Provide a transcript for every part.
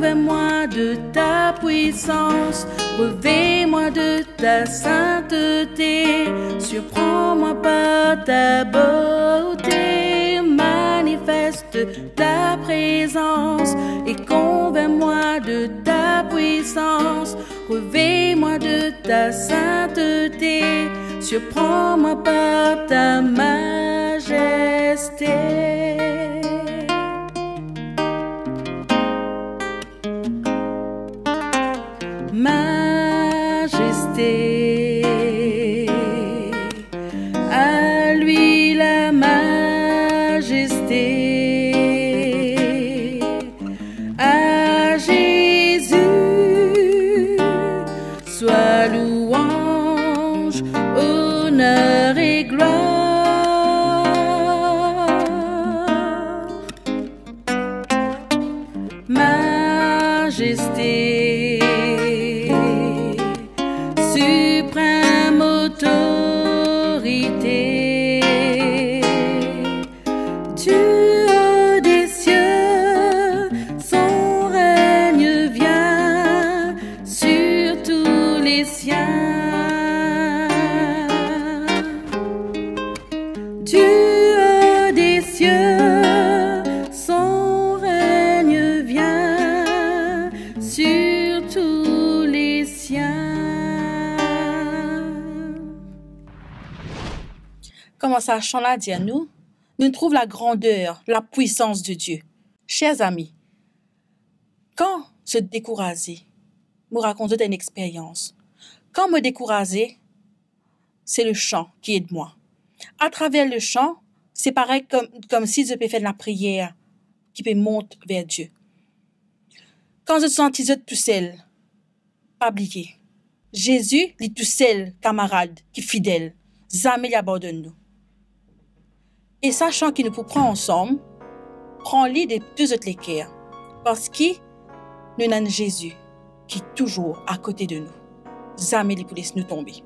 convainc-moi de ta puissance, revêt-moi de ta sainteté, surprends-moi par ta beauté, manifeste ta présence et convainc-moi de ta puissance, revêt-moi de ta sainteté, surprends-moi par ta majesté. Majesté, à lui la majesté, à Jésus soit louange, honneur et gloire. Majesté, suprême autorité, du haut des cieux, son règne vient sur tous les siens. Du haut des cieux, son règne vient sur tous les siens. Comment ça chante à dire nous trouvons la grandeur, la puissance de Dieu. Chers amis, quand je décourageais, me raconter une expérience. Quand me décourager, c'est le chant qui aide moi. À travers le chant, c'est pareil comme si je peux faire de la prière qui peut monter vers Dieu. Quand je sens tout seul, pas oublier. Jésus est tout seul, camarade, qui est fidèle. Jamais il abandonne nous. Et sachant qu'il nous peut prendre ensemble, prends-les de deux autres cœurs. Parce que nous avons Jésus qui est toujours à côté de nous. Jamais il peut laisser nous tomber.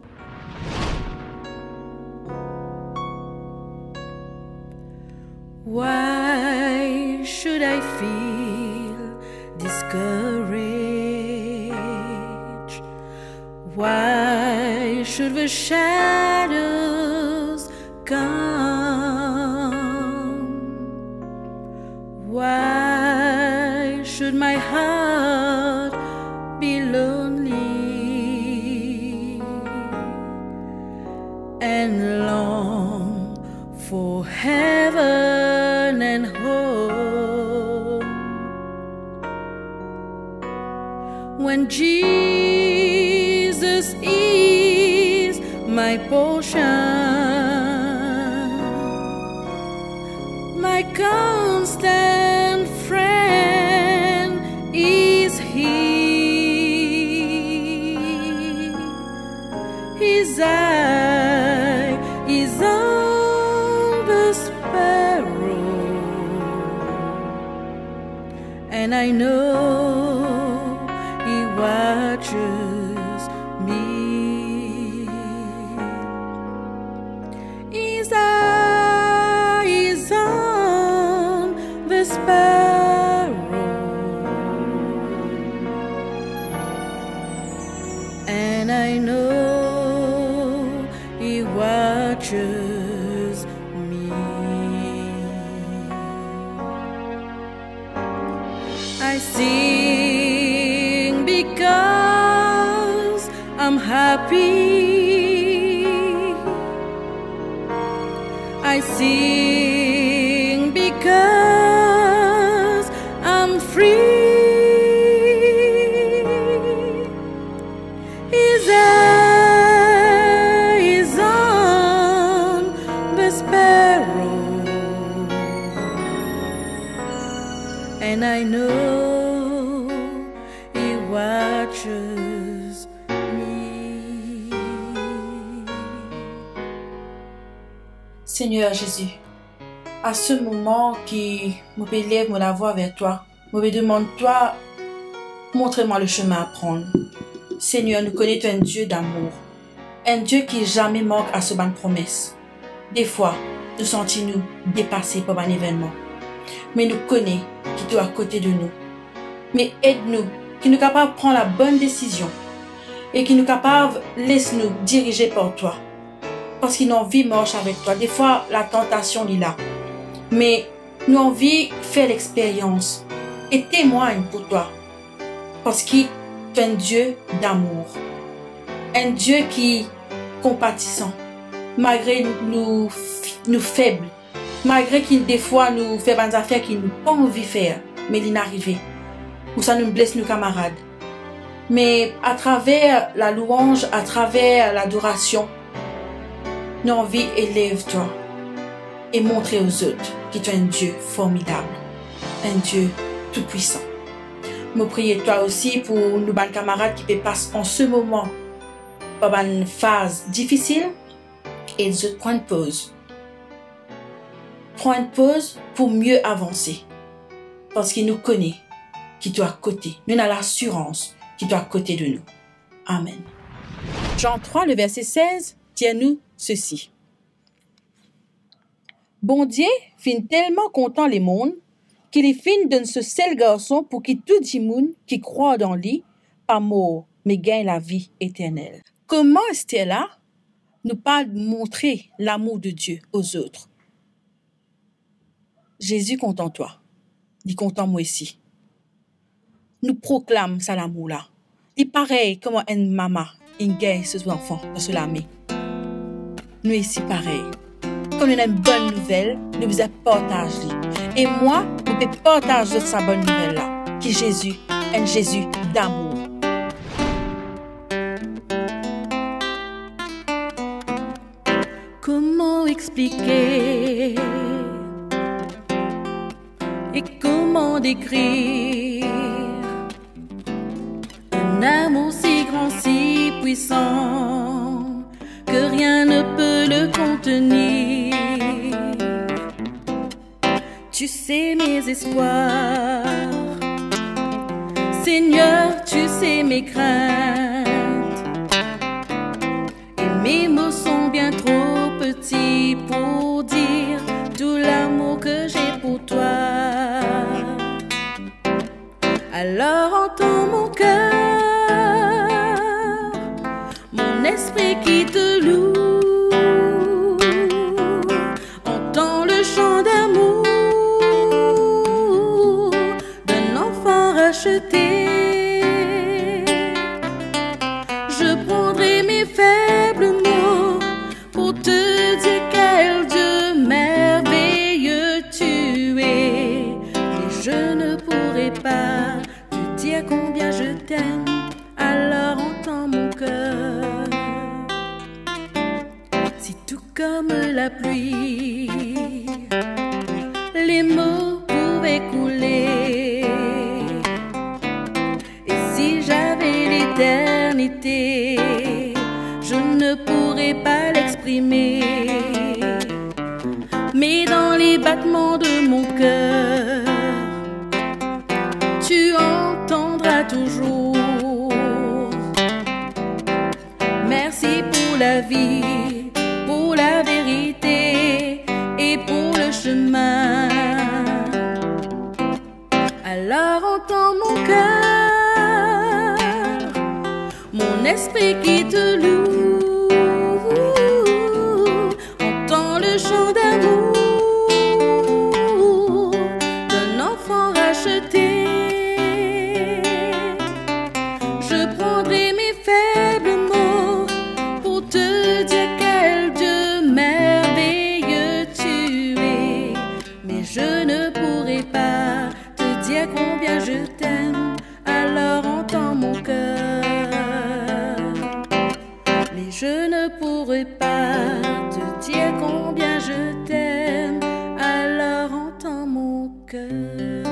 Why should I feel discouraged? Why should the shadows come? Why should my heart be lonely and long for heaven and home? When Jesus is my portion, my constant friend is He. His eye is on the sparrow, and I know He watches me. His eye is on the sparrow, and I know He watches me. I sing because I'm happy. I sing because I'm free. His eye is on the sparrow, and I know He watches me. Seigneur Jésus, à ce moment qui me élève la voix vers toi, me demande toi, montre-moi le chemin à prendre. Seigneur, nous connaissons un Dieu d'amour, un Dieu qui jamais manque à ce bonne promesse. Des fois, nous sentons-nous dépassés par un événement, mais nous connaissons qui est à côté de nous. mais aide-nous, qui nous capable de prendre la bonne décision et qui nous capable laisse-nous diriger par toi. Parce qu'il nous envie marche avec toi. Des fois, la tentation est là. Mais nous envie faire l'expérience et témoigne pour toi. Parce qu'il est un Dieu d'amour. Un Dieu qui est compatissant. Malgré nous faibles. Malgré qu'il des fois nous fait des affaires qu'il nous pas envie de faire. Mais il est arrivé. Ou ça nous blesse nos camarades. Mais à travers la louange, à travers l'adoration, nous envie élève-toi et montrer aux autres qu'il est un Dieu formidable, un Dieu tout-puissant. Je prie toi aussi pour nos bonnes camarades qui passent en ce moment par une phase difficile et ils prennent une pause. Prends une pause pour mieux avancer parce qu'il nous connaît, qu'il doit à côté. Nous avons l'assurance qu'il doit à côté de nous. Amen. Jean 3, le verset 16, tient-nous ceci. Bon Dieu fin tellement content les mondes qu'il est fin d'un ce seul garçon pour qui tout le monde qui croit dans lui, pas mort, mais gagne la vie éternelle. Comment est-ce là nous pas montrer l'amour de Dieu aux autres? Jésus content toi, il est content moi aussi. Nous proclame ça l'amour là. Il pareil comme une maman, une gagne ses enfants dans ce lame. Nous ici pareil. Quand on a une bonne nouvelle, nous vous partager. Et moi, je peux partager sa bonne nouvelle là, qui est Jésus, un Jésus d'amour. Comment expliquer et comment décrire un amour si grand, si puissant que rien ne peut le contenir. Tu sais mes espoirs, Seigneur, tu sais mes craintes, et mes mots sont bien trop petits pour dire tout l'amour que j'ai pour toi. Alors entends mon cœur, mon esprit qui te loue, entends le chant d'amour d'un enfant racheté. Je prendrai mes faibles mots pour te dire quel Dieu merveilleux tu es, et je ne pourrai pas te dire combien je t'aime. Alors entends mon cœur. Si tout comme la pluie, les mots pouvaient couler, et si j'avais l'éternité, je ne pourrais pas l'exprimer. Mais dans les battements de mon cœur, tu entendras toujours. Merci pour la vie, pour la vérité et pour le chemin. Alors entends mon cœur, mon esprit qui te loue, entends le chant d'amour d'un enfant racheté. Je prendrai mes faibles mots pour te dire quel Dieu merveilleux tu es, mais je ne pourrai pas te dire combien je t'aime. Alors entends mon cœur. Mais je ne pourrai pas te dire combien je t'aime. Alors entends mon cœur.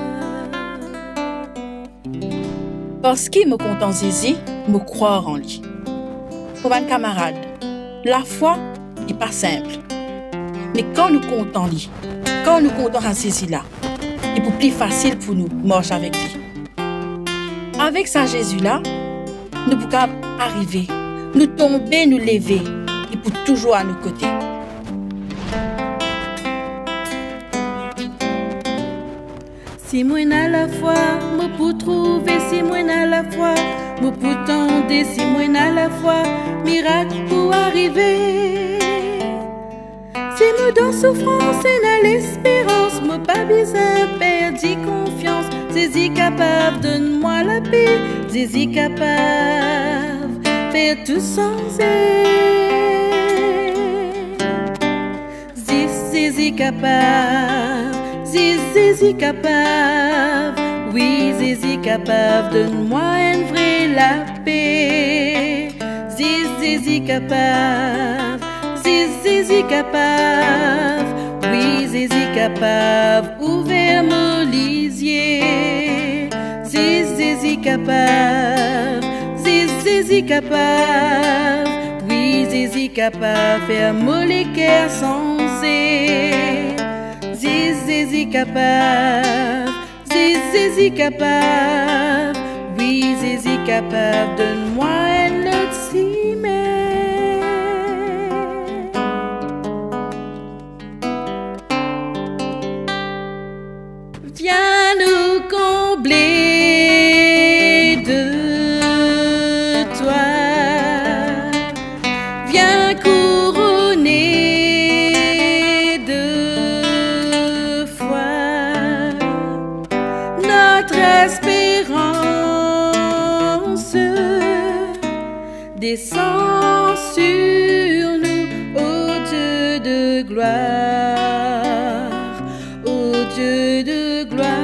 Parce qu'il me content Zizi, me croire en lui. Pour un camarade, la foi n'est pas simple. Mais quand nous comptons lui, quand nous comptons à Zizi là, il est plus facile pour nous marcher avec lui. Avec ça Jésus là, nous pouvons arriver, nous tomber, nous lever, et pour toujours à nos côtés. Si moi à la fois, moi pour trouver, si moi à la fois, moi pour tendre, si moi à la fois, miracle pour arriver. Si moi dans souffrance et dans l'espérance, moi pas besoin perdre confiance. Jésus capable, donne-moi la paix. Jésus capable, faire tout sans aide. Jésus capable, Jésus capable. Oui, Jésus capable, donne-moi une vraie la paix. Jésus capable, Jésus capable. Oui, Jésus capable, ouvert mon lisier. Jésus capable, Jésus capable. Oui, Jésus capable, faire moller cœur sans cesse. Jésus capable, Jésus capable. Oui, Jésus capable, donne-moi un autre ciment. Viens nous combler de toi. Viens couronner de foi notre espérance. Descends sur nous, ô Dieu de gloire, ô Dieu de gloire.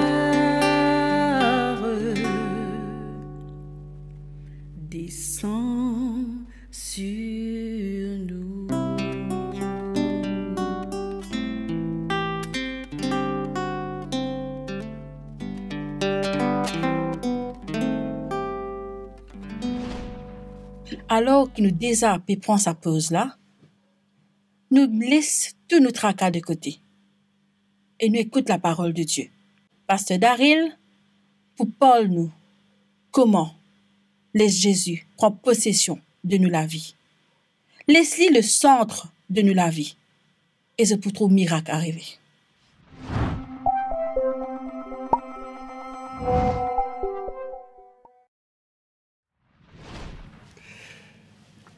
Descends sur nous. Alors que nous désarpé prend sa pause là, nous laisse tous nos tracas de côté et nous écoute la parole de Dieu. Pasteur Daryl, pour Paul nous, comment laisse Jésus prendre possession de nous la vie. Laisse-lui le centre de nous la vie et ce pour trouver miracle arriver.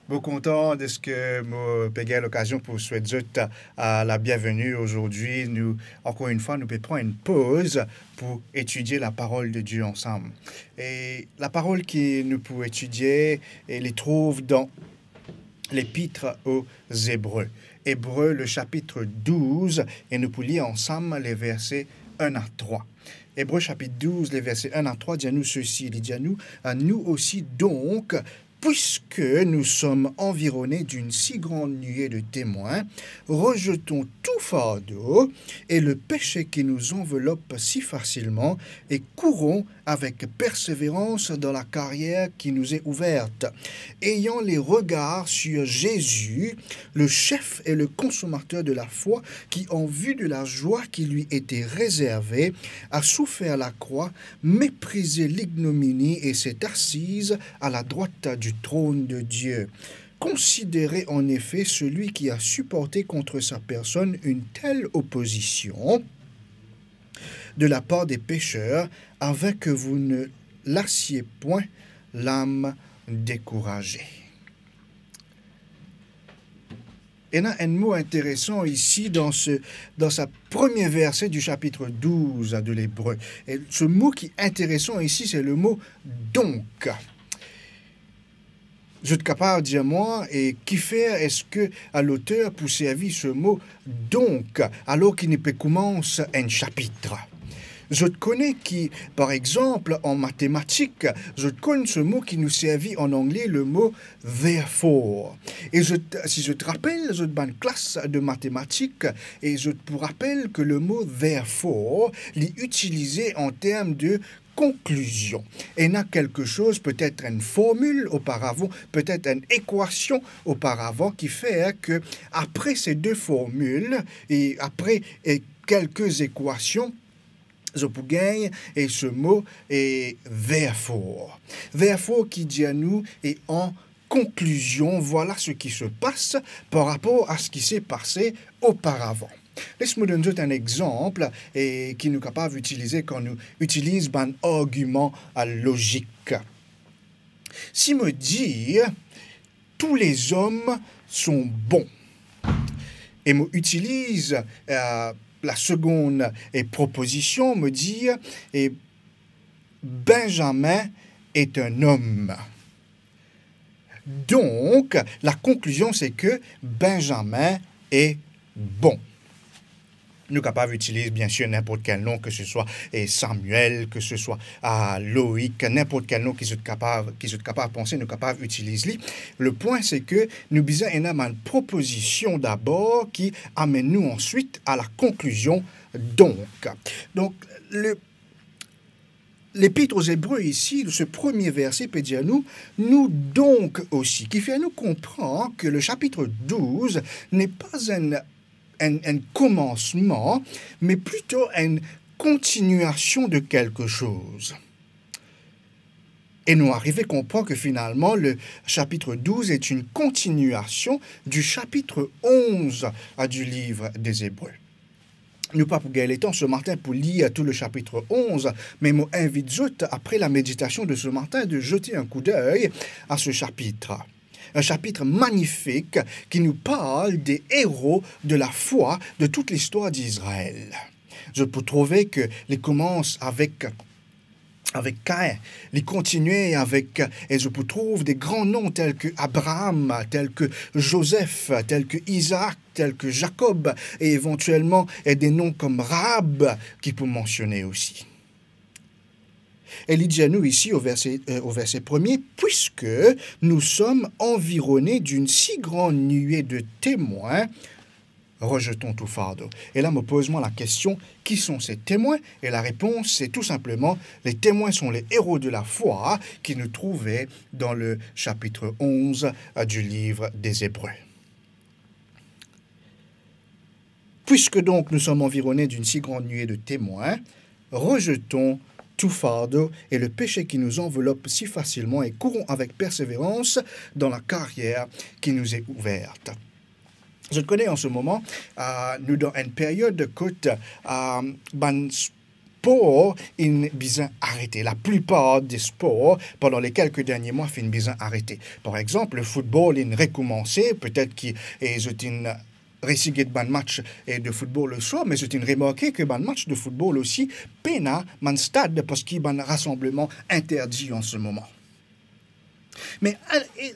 Beaucoup content de ce que moi j'ai l'occasion pour souhaiter la bienvenue aujourd'hui. Nous, encore une fois, nous pouvons prendre une pause pour étudier la parole de Dieu ensemble. Et la parole que nous pouvons étudier, elle les trouve dans l'épître aux Hébreux. Hébreux, le chapitre 12, et nous pouvons lire ensemble les versets 1 à 3. Hébreux chapitre 12, les versets 1 à 3, dit à nous ceci, il dit à nous aussi donc, puisque nous sommes environnés d'une si grande nuée de témoins, rejetons tout fardeau et le péché qui nous enveloppe si facilement et courons avec persévérance dans la carrière qui nous est ouverte, ayant les regards sur Jésus, le chef et le consommateur de la foi, qui, en vue de la joie qui lui était réservée, a souffert la croix, méprisé l'ignominie et s'est assise à la droite du trône de Dieu. Considérez en effet celui qui a supporté contre sa personne une telle opposition de la part des pécheurs, afin que vous ne lassiez point l'âme découragée. Il y a un mot intéressant ici dans sa premier verset du chapitre 12 de l'Hébreu. Et ce mot qui est intéressant ici, c'est le mot « donc ». Je suis capable de dire, moi, et qui fait est-ce que à l'auteur pour servir ce mot « donc » alors qu'il ne peut commencer un chapitre? Je connais qui, par exemple, en mathématiques, je connais ce mot qui nous servit en anglais, le mot therefore. Et si je te rappelle, je dans une classe de mathématiques, et je te rappelle que le mot therefore est utilisé en termes de conclusion. Et il y a quelque chose, peut-être une formule auparavant, peut-être une équation auparavant, qui fait que après ces deux formules, et après quelques équations, je peux gagner, et ce mot est therefore. Therefore qui dit à nous, et en conclusion, voilà ce qui se passe par rapport à ce qui s'est passé auparavant. Laisse-moi donner un exemple et qui nous est capable d'utiliser quand nous utilisons un argument logique. Si me dit tous les hommes sont bons et me utilise la seconde proposition, me dit et Benjamin est un homme. Donc, la conclusion, c'est que Benjamin est bon. Nous sommes capables d'utiliser, bien sûr, n'importe quel nom, que ce soit Samuel, que ce soit Loïc, n'importe quel nom qui sont capables de penser, nous sommes capables d'utiliser. Le point, c'est que nous avons une proposition d'abord qui amène nous ensuite à la conclusion donc. Donc, l'Épître aux Hébreux ici, ce premier verset peut dire nous donc aussi, qui fait nous comprendre que le chapitre 12 n'est pas un commencement, mais plutôt une continuation de quelque chose. Et nous arrivons à comprendre que finalement, le chapitre 12 est une continuation du chapitre 11 du livre des Hébreux. Nous pas pour gagner le temps ce matin pour lire tout le chapitre 11, mais je invite après la méditation de ce matin, de jeter un coup d'œil à ce chapitre. Un chapitre magnifique qui nous parle des héros de la foi de toute l'histoire d'Israël. Je peux trouver qu'il commence avec Caïn, il continue et je peux trouver des grands noms tels que Abraham, tels que Joseph, tels que Isaac, tels que Jacob, et éventuellement des noms comme Rahab qui peut mentionner aussi. Et il dit à nous ici au verset 1er, puisque nous sommes environnés d'une si grande nuée de témoins, rejetons tout fardeau. Et là, me pose la question, qui sont ces témoins? Et la réponse, c'est tout simplement, les témoins sont les héros de la foi qui nous trouvaient dans le chapitre 11 du livre des Hébreux. Puisque donc nous sommes environnés d'une si grande nuée de témoins, rejetons tout fardeau et le péché qui nous enveloppe si facilement et courons avec persévérance dans la carrière qui nous est ouverte. Je connais en ce moment, nous dans une période de côte, sport in bien arrêté. La plupart des sports, pendant les quelques derniers mois, fin bien arrêté. Par exemple, le football in recommencé, peut-être qu'il est une récigué de match de football le soir, mais j'ai remarqué que match de football aussi peine à stade parce qu'il y a un rassemblement interdit en ce moment. Mais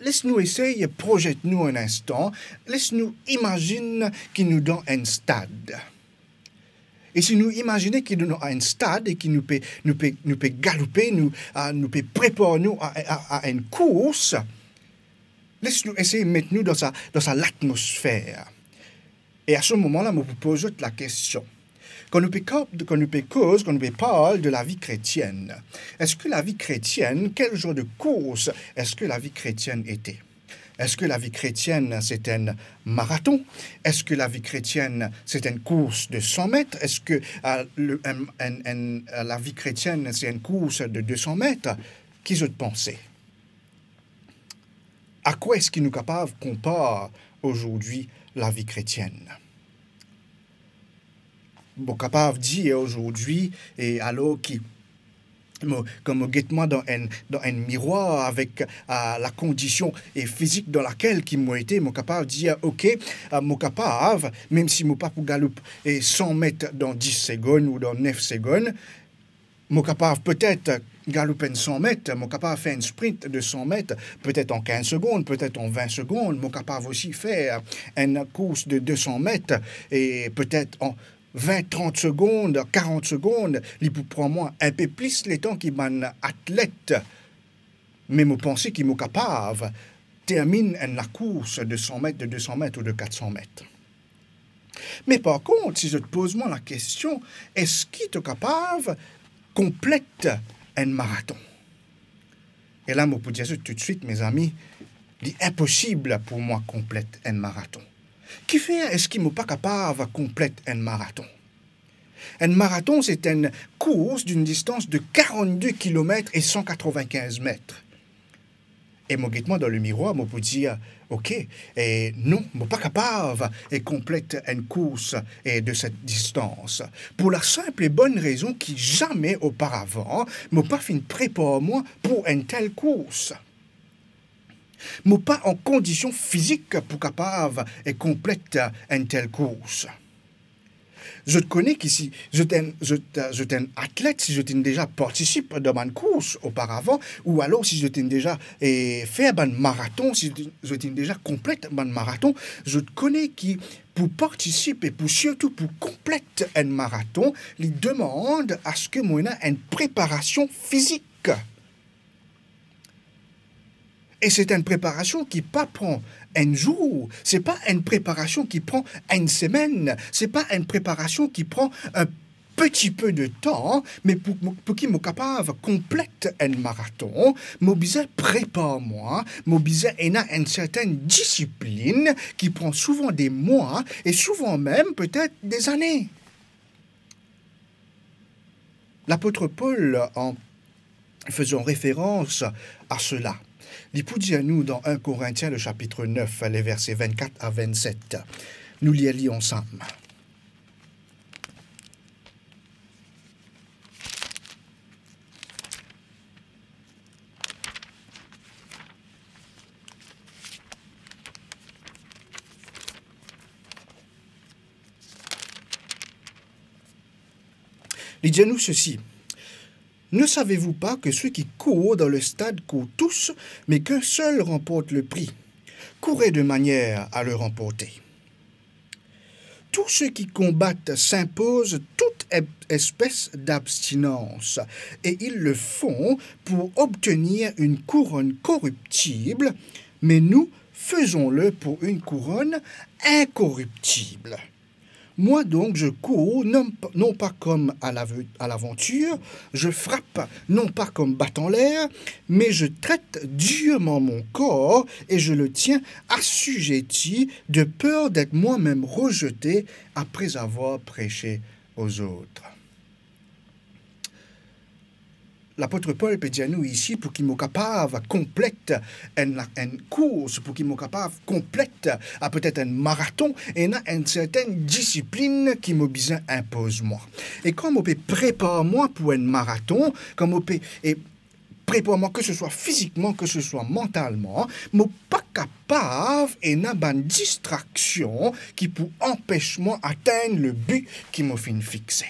laisse-nous essayer, projette-nous un instant, laisse-nous imaginer qu'il nous donne un stade. Et si nous imaginons qu'il nous donne un stade et qu'il nous peut galoper, nous peut préparer nous à une course, laisse-nous essayer de mettre nous dans l'atmosphère. Et à ce moment-là, je vous pose la question. Quand nous parlons de la vie chrétienne, est-ce que la vie chrétienne, quel genre de course est-ce que la vie chrétienne était? Est-ce que la vie chrétienne, c'est un marathon? Est-ce que la vie chrétienne, c'est une course de 100 mètres? Est-ce que la vie chrétienne, c'est une course de 200 mètres? Qui je pensais? À quoi est-ce qu'il nous capable de comparer aujourd'hui la vie chrétienne? Bon, capable de dire aujourd'hui, et alors comme guette-moi dans un miroir avec la condition physique dans laquelle qui m'a été, moi capable de dire, ok, moi capable, même si moi pas pour galoper 100 mètres dans 10 secondes ou dans 9 secondes, moi capable peut-être galoper 100 mètres, moi capable de faire un sprint de 100 mètres, peut-être en 15 secondes, peut-être en 20 secondes, moi capable aussi faire une course de 200 mètres et peut-être en 20, 30 secondes, 40 secondes, il peut prendre moi un peu plus le temps qu'il un athlète. Mais je pense qu'il est capable de terminer la course de 100 mètres, de 200 mètres ou de 400 mètres. Mais par contre, si je te pose moi la question, est-ce qu'il est capable de compléter un marathon? Et là, je peux dire tout de suite, mes amis, il est impossible pour moi de compléter un marathon. Qui fait, est-ce qu'il n'est pas capable de compléter un marathon? Un marathon, c'est une course d'une distance de 42 km et 195 mètres. Et moi, dans le miroir, moi, pour dire, OK, et non, je ne suis pas capable de compléter une course et de cette distance. Pour la simple et bonne raison que jamais auparavant, je n'ai pas fait une prépa moi pour une telle course. Je ne suis pas en condition physique pour capable de compléter une telle course. Je te connais qu'ici, je suis un athlète si je t'ai déjà participé dans une course auparavant, ou alors si je t'ai déjà fait un marathon, si je t'ai déjà complété un marathon, je te connais qui, pour participer, surtout pour compléter un marathon, il demande à ce que moi ait une préparation physique. Et c'est une préparation qui pas prend un jour, c'est pas une préparation qui prend une semaine, c'est pas une préparation qui prend un petit peu de temps, mais pour qui suis capable de compléter un marathon, je besoin prépare-moi, je besoin une certaine discipline qui prend souvent des mois et souvent même peut-être des années. L'apôtre Paul, en faisant référence à cela, il dit à nous dans 1 Corinthiens, le chapitre 9, les versets 24 à 27. Nous les lisons ensemble. Il dit à nous ceci. Ne savez-vous pas que ceux qui courent dans le stade courent tous, mais qu'un seul remporte le prix? Courez de manière à le remporter. Tous ceux qui combattent s'imposent toute espèce d'abstinence, et ils le font pour obtenir une couronne corruptible, mais nous faisons-le pour une couronne incorruptible. Moi donc, je cours, non pas comme à l'aventure, je frappe, non pas comme battant l'air, mais je traite durement mon corps et je le tiens assujetti de peur d'être moi-même rejeté après avoir prêché aux autres. L'apôtre Paul peut dire nous ici pour qu'il soit capable de compléter une course, pour qu'il soit capable de compléter peut-être un marathon, et une certaine discipline qui me besoin impose moi. Et quand on peut préparer moi pour un marathon, quand on peut préparer moi que ce soit physiquement, que ce soit mentalement, je ne suis pas capable et n'a pas une distraction qui peut empêcher moi d'atteindre le but qui m'a fait fixer.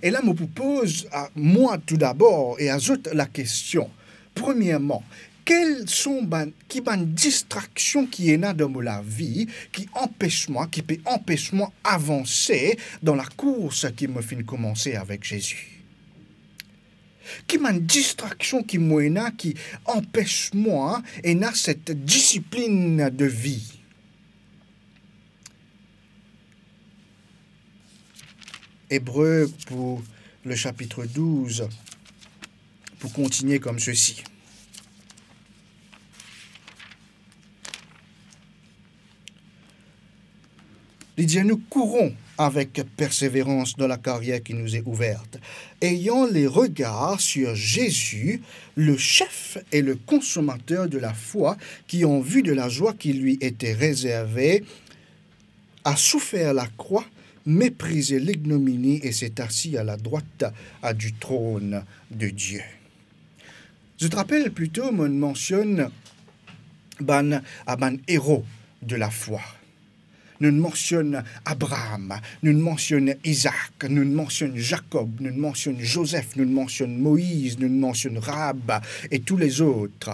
Et là, je vous pose à moi tout d'abord et à eux la question. Premièrement, quelles sont les distractions qui est dans la vie qui peut empêcher moi d'avancer dans la course qui me fait commencer avec Jésus? Qui m'a une distraction qui empêche moi et n'a cette discipline de vie? Hébreux pour le chapitre 12, pour continuer comme ceci. Il dit, nous courons avec persévérance dans la carrière qui nous est ouverte, ayant les regards sur Jésus, le chef et le consommateur de la foi, qui, en vue de la joie qui lui était réservée, a souffert la croix, méprisé l'ignominie et s'est assis à la droite du trône de Dieu. Je te rappelle plutôt, on mentionne ban héros de la foi. Nous mentionnons Abraham, nous mentionnons Isaac, nous mentionnons Jacob, nous mentionnons Joseph, nous mentionnons Moïse, nous mentionnons Rahab et tous les autres.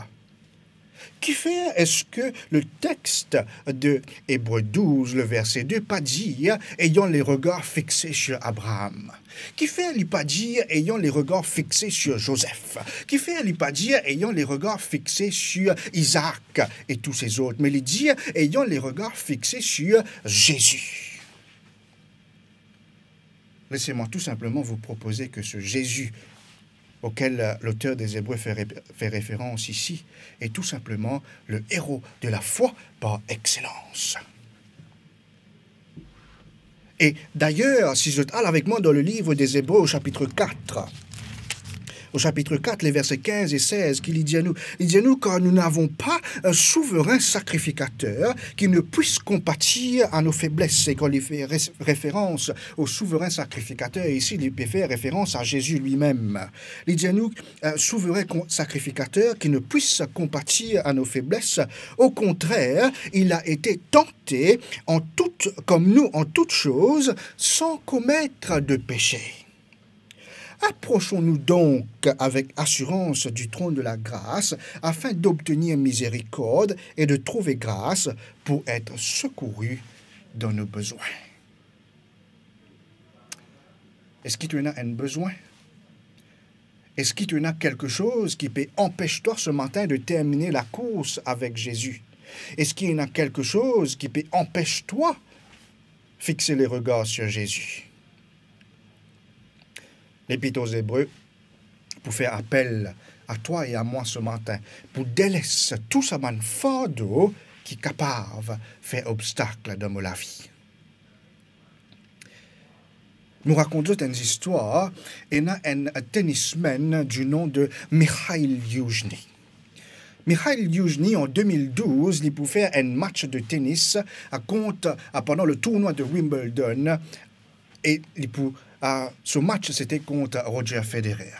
Qui fait est-ce que le texte de Hébreux 12, le verset 2, pas dire ayant les regards fixés sur Abraham? Qui fait il pas dire ayant les regards fixés sur Joseph? Qui fait il pas dire ayant les regards fixés sur Isaac et tous ces autres? Mais il dit ayant les regards fixés sur Jésus. Laissez-moi tout simplement vous proposer que ce Jésus auquel l'auteur des Hébreux fait référence ici, est tout simplement le héros de la foi par excellence. Et d'ailleurs, si je t'aille avec moi dans le livre des Hébreux au chapitre 4, au chapitre 4, les versets 15 et 16, qui dit à nous, car nous n'avons pas un souverain sacrificateur qui ne puisse compatir à nos faiblesses. Et quand il fait référence au souverain sacrificateur, ici, il peut faire référence à Jésus lui-même. Il dit à nous, un souverain sacrificateur qui ne puisse compatir à nos faiblesses. Au contraire, il a été tenté comme nous en toutes choses, sans commettre de péché. Approchons-nous donc avec assurance du trône de la grâce afin d'obtenir miséricorde et de trouver grâce pour être secourus dans nos besoins. Est-ce que tu en as un besoin? Est-ce que tu en as quelque chose qui peut empêcher toi ce matin de terminer la course avec Jésus? Est-ce qu'il y en a quelque chose qui peut empêcher toi de fixer les regards sur Jésus? L'Épître aux Hébreux, pour faire appel à toi et à moi ce matin, pour délaisser tout ce fardeau qui est capable de faire obstacle dans la vie. Nous racontons une histoire, et a un tennisman du nom de Mikhail Yuzhny. Mikhail Yuzhny, en 2012, il pouvait faire un match de tennis pendant le tournoi de Wimbledon, et ce match, c'était contre Roger Federer.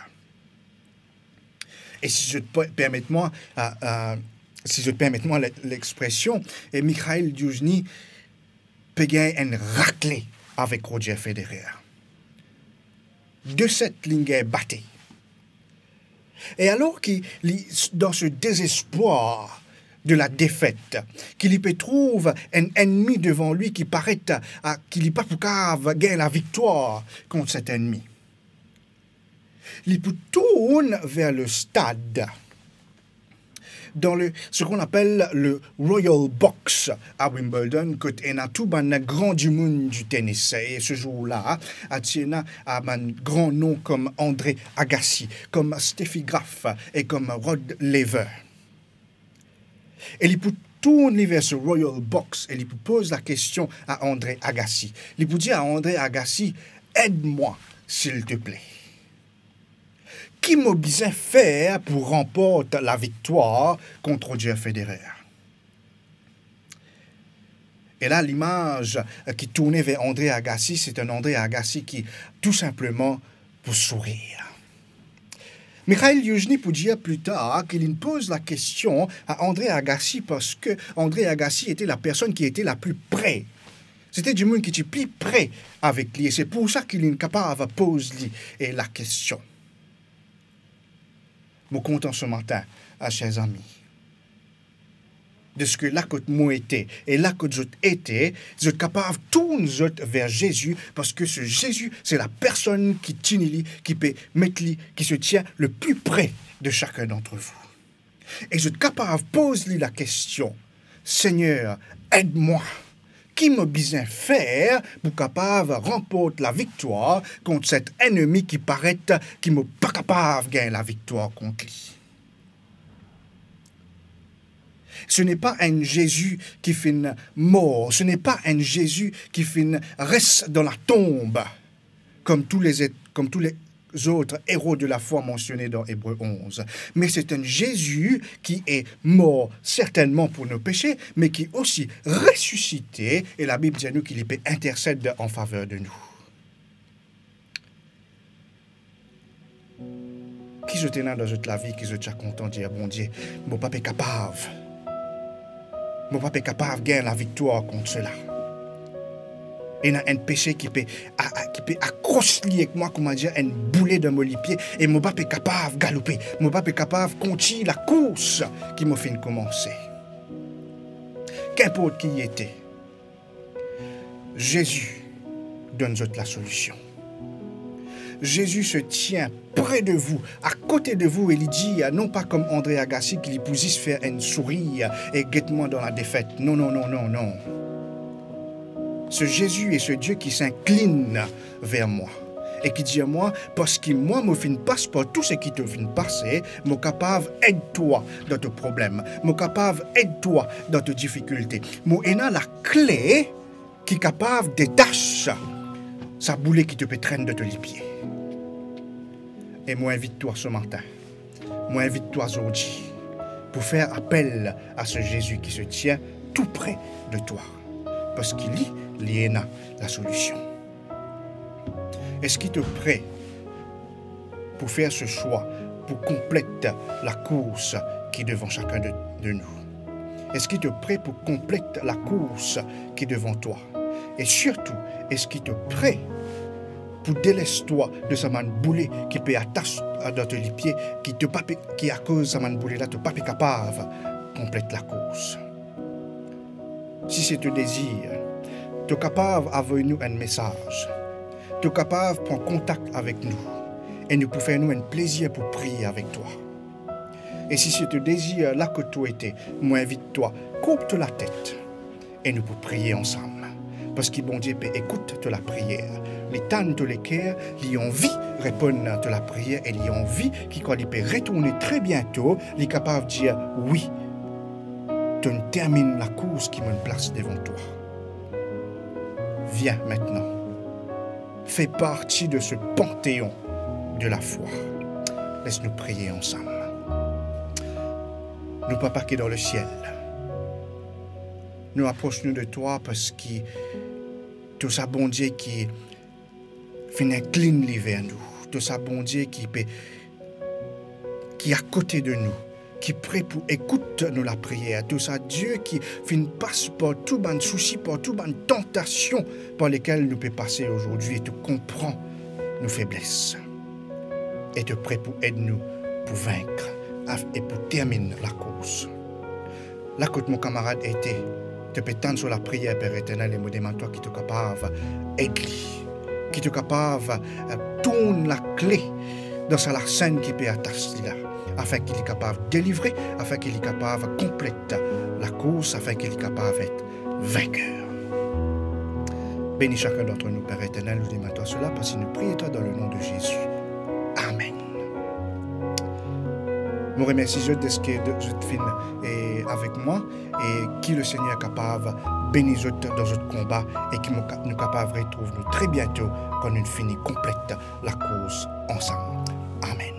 Et si je te permets l'expression, Mikhail Yuzhny payait un raclé avec Roger Federer. 2-7 lignes battés. Et alors qu'il dans ce désespoir de la défaite, qu'il peut trouve un ennemi devant lui qui paraît qu'il n'est pas pour gagner la victoire contre cet ennemi. Il tourne vers le stade, dans ce qu'on appelle le Royal Box à Wimbledon, que y a tout un grand du monde du tennis. Et ce jour-là, il y a un grand nom comme André Agassi, comme Steffi Graf et comme Rod Laver. Et il tourne vers ce Royal Box et il pose la question à André Agassi. Il peut dire à André Agassi, aide-moi, s'il te plaît. Qui m'a besoin faire pour remporter la victoire contre Roger Federer? Et là, l'image qui tournait vers André Agassi, c'est un André Agassi qui, tout simplement, pour sourire. Mikhail Yuzhny peut dire plus tard qu'il pose la question à André Agassi parce que André Agassi était la personne qui était la plus près. C'était du monde qui était plus près avec lui. Et c'est pour ça qu'il est capable de poser la question. Je suis content ce matin, chers amis, de ce que là que moi était et là que je suis capable de tourner vers Jésus parce que ce Jésus, c'est la personne qui peut mettre, qui se tient le plus près de chacun d'entre vous. Et je suis capable de poser la question, Seigneur, aide-moi. Qui m'a besoin faire pour capable remporter la victoire contre cet ennemi qui paraît qui m'a pas capable de gagner la victoire contre lui. Ce n'est pas un Jésus qui fait mort, ce n'est pas un Jésus qui reste dans la tombe comme tous les autres héros de la foi mentionnés dans Hébreux 11. Mais c'est un Jésus qui est mort certainement pour nos péchés, mais qui est aussi ressuscité, et la Bible dit à nous qu'il peut intercéder en faveur de nous. Qui je t'ai dans toute la vie, qui je t'ai content de dire, bon Dieu, mon papa est capable. Mon papa est capable de gagner la victoire contre cela. Il y a un péché qui peut accrocher avec moi, comment dire, un boulet dans mon pied, et mon papa est capable de galoper. Mon papa est capable de continuer la course qui m'a fait commencer. Qu'importe qui y était, Jésus donne la solution. Jésus se tient près de vous, à côté de vous, et il dit, non pas comme André Agassi, qu'il puisse faire un sourire et guette-moi dans la défaite. Non, non, non, non, non. Ce Jésus est ce Dieu qui s'incline vers moi et qui dit à moi, parce que moi, je ne passe pas tout ce qui te vient passer, je suis capable d'aide-toi dans tes problèmes, je suis capable d'aide-toi dans tes difficultés. Je suis la clé qui est capable de détacher sa boulet qui te peut traîner de tes pieds. Et moi, invite-toi ce matin. Moi, invite-toi aujourd'hui pour faire appel à ce Jésus qui se tient tout près de toi. Parce qu'il y a la solution. Est-ce qu'il te prêt pour faire ce choix, pour compléter la course qui est devant chacun de nous? Est-ce qu'il te prêt pour compléter la course qui est devant toi? Et surtout, est-ce qu'il te prêt pour délaisse-toi de sa main boulée qui peut attacher dans tes pieds, qui à cause de sa main boulée là, tu n'es pas capable de compléter la course? Si c'est ton désir, tu es capable d'envoyer nous un message. Tu es capable de prendre contact avec nous. Et nous pouvons faire nous un plaisir pour prier avec toi. Et si c'est ton désir là que tu étais, moi invite-toi, coupe-toi la tête. Et nous pouvons prier ensemble. Parce que bon Dieu peut écouter la prière. Les tannes de l'équerre, ils ont envie de répondre à la prière et ils ont envie quand il peut retourner très bientôt, ils sont capables de dire oui. Tu termines la course qui me place devant toi. Viens maintenant. Fais partie de ce panthéon de la foi. Laisse-nous prier ensemble. Nous, Papa qui est dans le ciel, nous approchons de toi parce que tout ça, bon Dieu, qui finit clean vers nous. Tout ça, bon Dieu, qui est à côté de nous, qui est prêt pour écouter nous la prière. Tout ça, Dieu qui passe par tout ban souci, par tout ban tentation par lesquelles nous pouvons passer aujourd'hui et tu comprends nos faiblesses. Et tu es prêt pour aider nous, pour vaincre et pour terminer la course. Là que mon camarade était, tu peux tendre sur la prière, Père éternel, et me demander toi qui es capable d'aider, qui est capable de tourner la clé dans sa scène qui peut attacher là, afin qu'il est capable de délivrer, afin qu'il est capable de compléter la course, afin qu'il est capable d'être vainqueur. Bénis chacun d'entre nous, Père éternel, nous demandons toi cela, parce que nous prions toi dans le nom de Jésus. Amen. Je vous remercie de ce que vous faites avec moi et qui le Seigneur est capable de bénir dans notre combat et qui nous capable de retrouver très bientôt quand nous finissons complète la course ensemble. Amen.